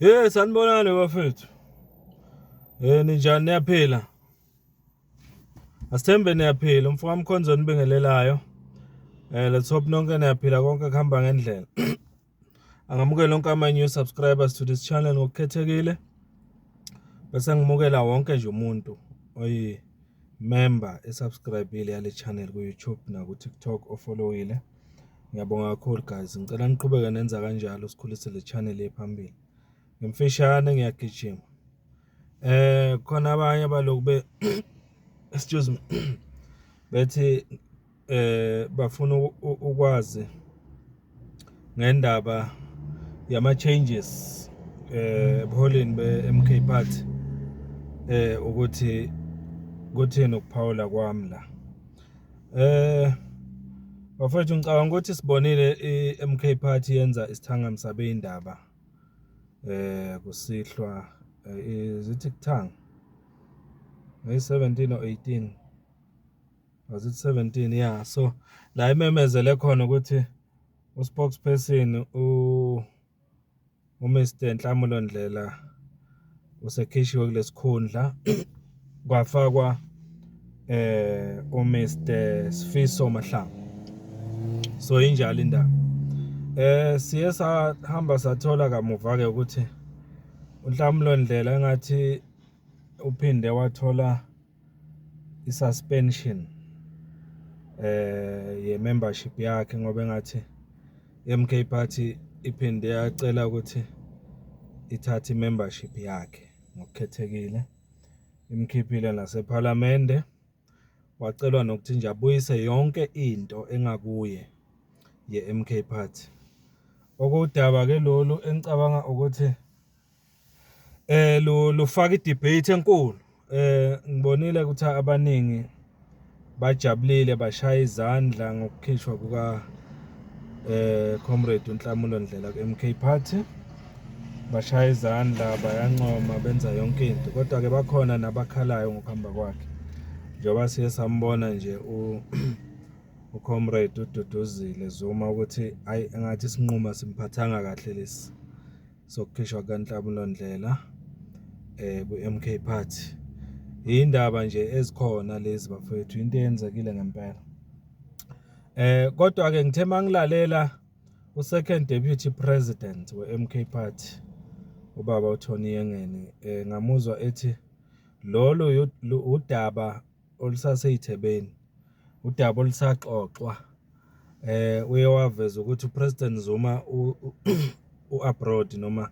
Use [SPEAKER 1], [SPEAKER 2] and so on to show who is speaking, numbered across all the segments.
[SPEAKER 1] Sanibonani bafethu. Ninjani niyaphila? Asithembe niyaphila, umfowethu Mkhonzo nibingelelayo. Let's hope nonke niyaphila konke kuhamba ngendlela. Angamukela onke ama-new subscribers to this channel ngokukhethekile. Bese ngimukela wonke nje umuntu oyi-member esubscribe-ile yale channel ku-YouTube naku-TikTok ofollowile. Ngiyabonga kakhulu guys. Ngicela niqhubeke nenza kanjalo sikhulise le channel ephambili. Ngimfishane ngiyagijima. Khona abanye abaloku excuse me bethi bafuna ukwazi ngendaba yama changes ebuholini be-MK Party ukuthi kuthini ukuphawula kwami la. Bafethu ngicabanga ukuthi sibonile i-MK Party yenza isithangami beindaba kusihlwa izithi kuthanga 17 or 18 was it 17 yeah. So la imemezele khona ukuthi uspokesperson uMr Nhlamulo Ndlela usekhishiwe kulesikhundla kwafakwa uMr Sifiso Mahlangu. So injalo indaba. Siye sahamba sathola kamuva ke ukuthi uNhlamulo Ndlela engathi uphinde wathola i-suspension ye-membership yakhe ngoba engathi i-MK Party iphinde yacela ukuthi ithathe i-membership yakhe ngokukhethekile, imkhiphile nasephalamende, wacelwa nokuthi nje abuyise yonke into engakuye ye-MK Party. Okudaba ke lolu engicabanga ukuthi lufaka i-debate enkulu. Ngibonile ukuthi abaningi bajabulile bashaya izandla ngokukhishwa kuka comrade uNhlamulo Ndlela ku-MK Party, bashaya izandla bayancoma benza yonke into, kodwa ke bakhona nabakhalayo ngokuhamba kwakhe njengoba siye sambona nje ucomrade uDuduzile Zuma ukuthi hayi engathi isinquma simphathanga kahle lesi sokukhishwa kaNhlamulo Ndlela ku-MK Party. Indaba nje ezikhona lezi bafethu, into eyenzekile ngempela. Kodwa ke ngithe mangilalela u-second deputy president we-MK Party ubaba uTony Yengeni ngamuzwa ethi lolo udaba olusaseyithebeni, udaba olusaxoxwa. Uye waveza ukuthi uPresident Zuma u-abroad noma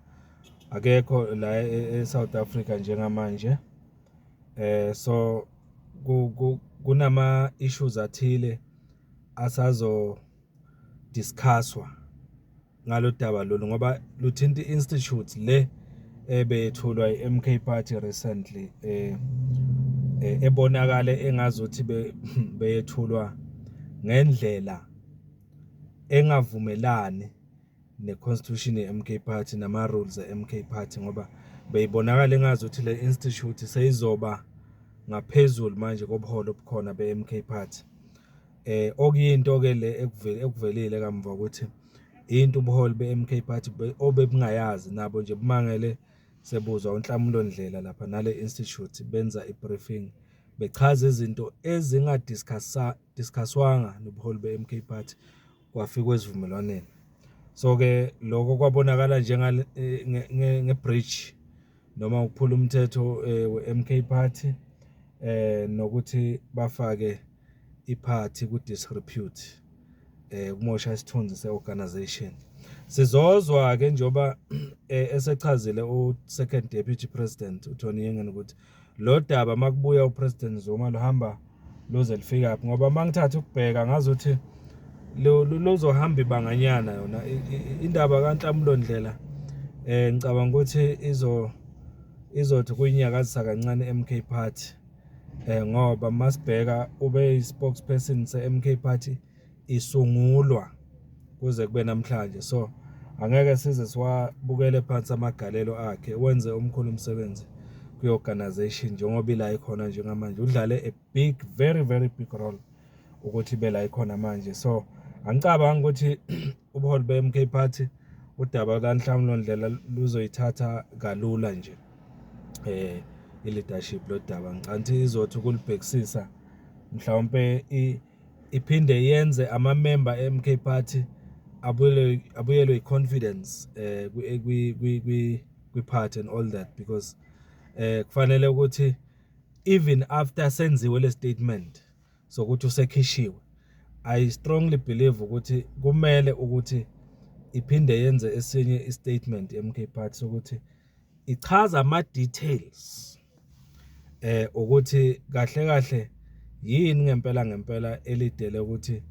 [SPEAKER 1] akekho la eSouth Africa njengamanje. So kunama issues athile asazo discusswa ngalo daba lolu ngoba luthinta institute le ebethulwa i-MK Party recently ebonakale engazuthi beyethulwa ngendlela engavumelani ne-constitution ye-MK Party nama rules e-MK Party ngoba beyibonakala engazuthi le institute seyizoba ngaphezulu manje kobuholo obukhona be-MK Party. Okuyinto ke le ekuvelile kamuva ukuthi into ubuholi be-MK Party obebungayazi nabo nje bumangele sebuzwa uNhlamulo Ndlela lapha nale institute benza i-briefing bechaza izinto ezingadiscusswanga nobuholi be-MK Party kwafika esivumelwaneni. So ke lokho kwabonakala nge-breach noma ukuphula umthetho we-MK Party nokuthi bafake iparty ku-disrepute, kumosha isithunzi se-organization. Sizozwa ke njoba esechazile u-second deputy president uTony Yengeni ukuthi lo daba makubuya uPresident Zuma luhamba luze lifika aphi ngoba mangithatha ukubheka ngazuthi luzohamba ibanganyana yona indaba kaNhlamulo Ndlela. Ngicabanga ukuthi izothi kuyinyakazisa kancane MK Party ngoba masibheka ube spokesperson se-MK Party isungulwa kuze kube namhlanje. So angeke size siwabukele phansi amagalelo akhe, wenze omkhulu umsebenzi kwi-organization njengoba ila ikhona njengamanje, udlale a big very big role ukuthi bela ikhona manje. So angicabanga ukuthi ubuholi be-MK Party udaba kaNhlamulo Ndlela luzoyithatha kalula nje i-leadership lodaba ngicanti izothi ukulibhekisisa mhlawumbe iphinde yenze ama-member e-MK Party abuyelwe i-confidence kwi-party and all that, because kufanele ukuthi even after senziwe le statement sokuthi usekhishiwe, I strongly believe ukuthi kumele ukuthi iphinde yenze esinye i-statement i-MK Party sokuthi ichaza ama-details ukuthi kahle kahle yini ngempela elidele ukuthi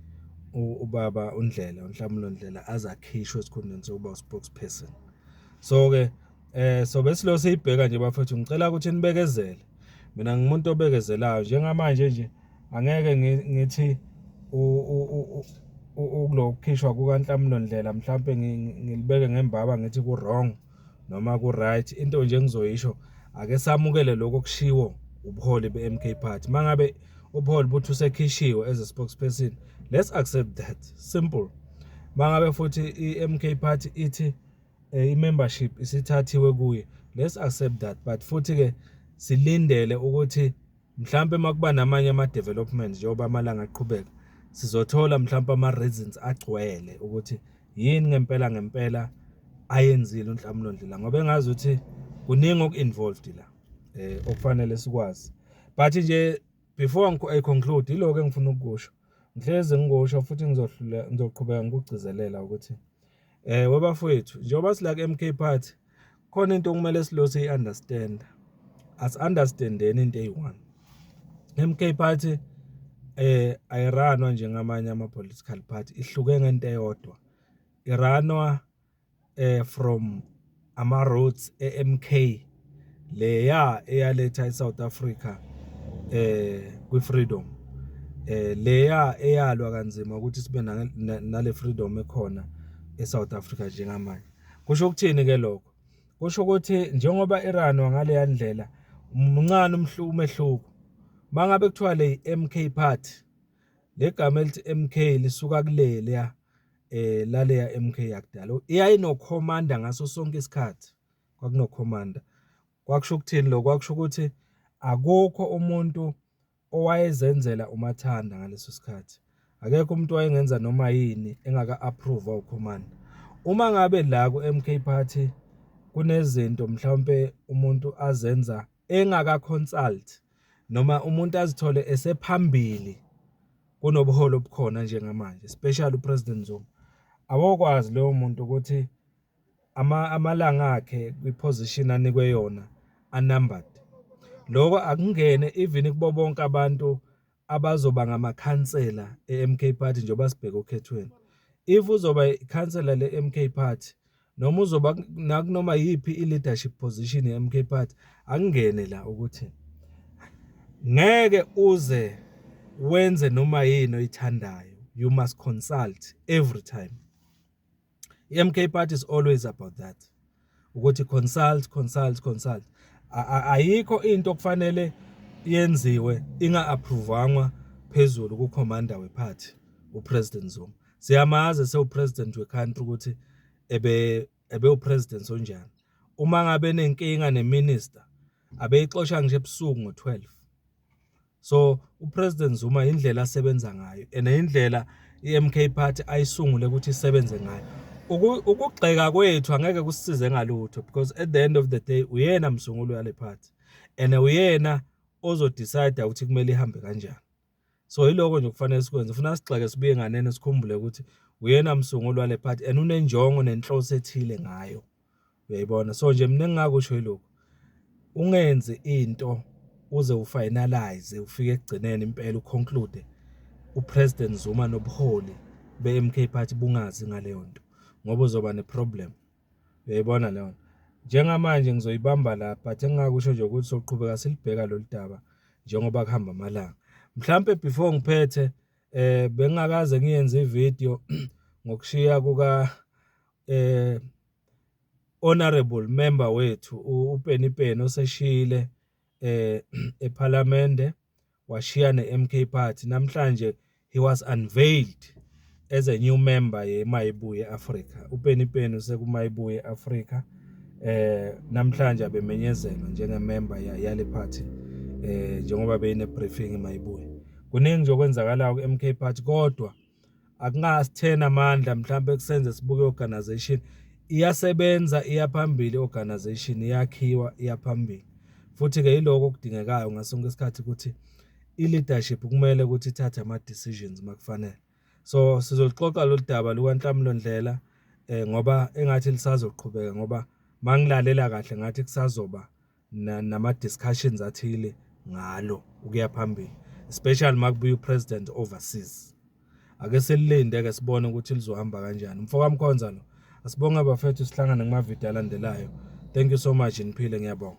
[SPEAKER 1] ubaba uNhlamulo Ndlela azakhishwe esikhundleni sokuba u-spokesperson. So ke so besilo siyibheka nje bafethu, ngicela ukuthi nibekezele. Mina ngimuntu obekezelayo njengamanje nje, angeke ngithi ukulokukhishwa kukaNhlamulo Ndlela mhlawumbe ngilibeke ngembaba ngithi ku wrong noma ku right. Into nje engizoyisho, ake samukele lokho kushiwo ubuholi be-MK Party. Mangabe ubuholi buthi usekhishiwe as a spokesperson, let's accept that, simple. Mangabe futhi i-MK Party ithi i-membership isithathiwe kuye, let's accept that. But futhi ke silindele ukuthi mhlawumbe makuba namanye ama-developments njengoba amalanga aqhubeka, sizothola mhlawumbe ama-reasons agcwele ukuthi yini ngempela ayenzile uNhlamulo Ndlela, ngoba engazi ukuthi kuningi oku-involved la okufanele sikwazi. But nje before I conclude, iloko engifuna ukusho, ngihleze ngikusho futhi ngizoqhubeka ngikugcizelela ukuthi webafowethu, njengoba sila ku-MK Party khona into okumele silose i-understand. As-understandeni into eyi-one. MK Party ayiranwa njengamanye ama-political party, ihluke ngento eyodwa. Iranwa from ama-roots e-MK leya eyaletha eSouth Africa kwi-freedom, leya eyalwa kanzima ukuthi sibe nale freedom ekhona eSouth Africa njengamanje. Kusho ukuthini ke lokho? Kusho ukuthi njengoba iranwa ngaleya ndlela umncane umehluko. Mangabe kuthiwa le MK Party, le gama elithi MK lisuka kuleya laleya MK yakudala, iyayinokhomanda ngaso sonke isikhathi. Kwakunokhomanda. Kwakusho ukuthini lo? Kwakusho ukuthi akukho umuntu owayezenzela umathanda ngaleso sikhathi. Akekho umuntu owayengenza noma yini engaka-approve ukhomanda. Uma ngabe la ku-MK Party kunezinto mhlawumbe umuntu azenza engaka-consult, noma umuntu azithole esephambili kunobuholo obukhona njengamanje, especially uPresident Zuma, awokwazi leyo muntu ukuthi amalanga akhe kwi-position anikwe yona unumbered. Lokho akungene even kubo bonke abantu abazoba ngamakhansela e-MK Party njengoba sibheka okhethweni. If uzoba ikhansela le-MK Party noma uzoba nakunoma yiphi i-leadership position ye-MK Party, akungene la ukuthi ngeke uze wenze noma yini oyithandayo. You must consult every time. I-MK Party is always about that. Ukuthi consult. Ayikho into okufanele yenziwe inga-approvangwa phezulu kukhomanda we-party, uPresident Zuma. Siyamazi sewupresident we-country ukuthi ebe upresident onjani. Uma ngabe nenkinga neminister, abeyixosha nje ebusuku ngo-12. So uPresident Zuma indlela asebenza ngayo and indlela i-MK Party ayisungule ukuthi isebenze ngayo. Ukugxeka kwethu angeke kusisize ngalutho, because at the end of the day uyena msunguli wale party and uyena ozodecide ukuthi kumele ihambe kanjani. So yiloko nje kufanele sikwenze. Ufuna sigxeke sibuye nganene sikhumbule ukuthi uyena msunguli wale party and unenjongo nenhloso ethile ngayo. Uyayibona? So nje mina engingakusho yiloko, ungenze into uze ufinalize ufike ekugcineni impela uconclude uPresident Zuma nobuholi be-MK Party bungazi ngaleyo nto, ngoba uzoba neproblem. Uyayibona leyo nto? Njengamanje ngizoyibamba la, but engingakusho nje ukuthi soqhubeka silibheka lolu daba njengoba kuhamba amalanga. Mhlambe before ngiphethe bengingakaze ngiyenze ivideo ngokushiya kuka honorable member wethu uPenny oseshile eParliament washiya ne-MK Party. Namhlanje he was unveiled as a new member yeMayibuye Africa. Upenipeni usekuMayibuye Africa. Namhlanje abemenyezelwa njengemember yale party njengoba beyine briefing eMayibuye. Kuningi nje okwenzakalayo ku-MK Party kodwa akungasithena amandla mhlawumbe kusenze sibuke organization iyasebenza iyaphambili organization iyakhiwa iyaphambili. Futhi ke yiloko okudingekayo ngasonke isikhathi ukuthi i-leadership kumele ukuthi ithathe ama-decisions makufanele. So sizolixoxa lo daba lukaNhlamulo Ndlela ngoba engathi lisazoqhubeka ngoba mangilalela kahle ngathi kusazoba nama-discussions athile ngalo ukuya phambili, especially makubuya upresident overseas. Ake silinde ke sibone ukuthi lizohamba kanjani. Mfoka Mkhonza lo, asibonge bafethu sihlangane kumavidiyo alandelayo. Thank you so much Niphile, ngiyabonga.